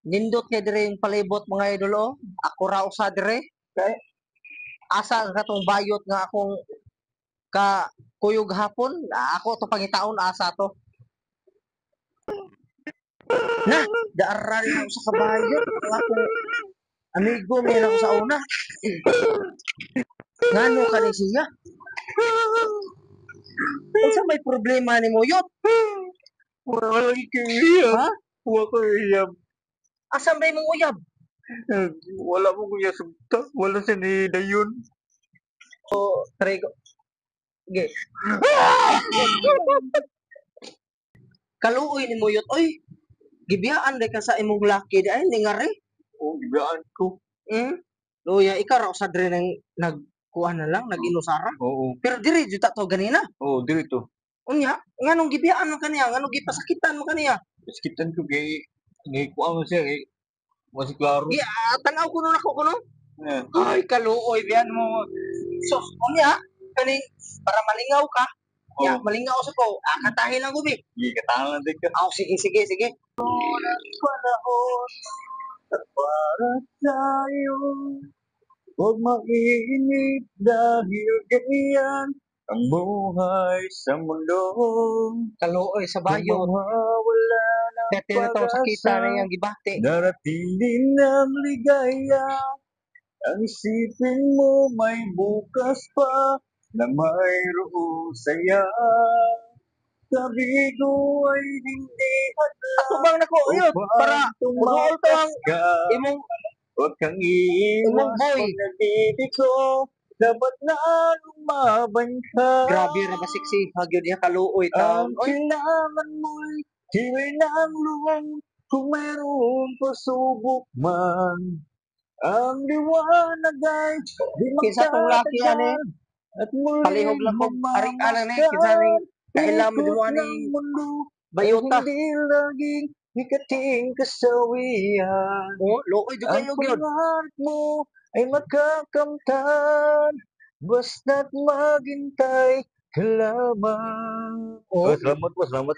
Nindot kay dire yung palibot mga idol oh. Ako ra usa dire. Kay asa ang katong bayot nga akong ka kuyog hapon. Ako to pangitaon asa to. Na, daara rin ako sa kabayot. Ang akong amigo may ako sa una. Ngano ka ni siya? Unsa may problema ni mo yot? Wala kaya. Ha? Wala kaya. Asa may mong uyab? Wala mo kuya sugta. Wala siya ni Dayon. O trego. Ge. Kaluoy ni mo yot oy. Gibiyaan day ka sa imong laki di ay ningari. Oh, gibiyaan ko. Luya ikaw ra sa dire nang nagkuha na lang, nag-inusara. Oo. Pero dire jud ta to ganina. Oo, dito. Unya, nganong gibiyaan mo kaniya, nganong gipasakitan mo kaniya. Sakitan ko kay kuha mo siya kay mas klaro. Gi tanaw ko nun ako kuno. Eh, Ay kaluoy biyan mo. Sus, unya kaning para malingaw ka. Ya, Oo. malingaw sa ko. Kantahin lang gubi. Di katahan din ka. Sige. Panahon at para sa'yo. Huwag mainip dahil ganyan ang buhay sa mundo. Kaluoy sa bayo. Mawawala ng Kaya tinataw sakita na pag-asa. yung gibati. Darating din ang ligaya. Ang isipin mo may bukas pa na mayroong saya. Sabi ko ay hindi Ako bang nako uyot para muduol to ang ka. imong Huwag kang imong iiwas boy. pag nabibiko. Dapat na lumaban ka. Grabe ra ba sexy hagyod niya kaluoy taon. Ang Oy, kailangan mo'y tibay ng loob. Kung mayroong pasubok man, ang liwanag ay di kinsa tong laki ani? magtatagal. At muling Palihog lang ko arik ana ni kinsa mamamasdan. ning kailam mo Ikot mo ng ani mundo ay bayota. hindi laging ikating kasawian. Oh, luoy jud Ang kayo gyud. pangarap mo ay makakamtan. Basta't maghintay ka lamang. Oh, Salamat po, salamat.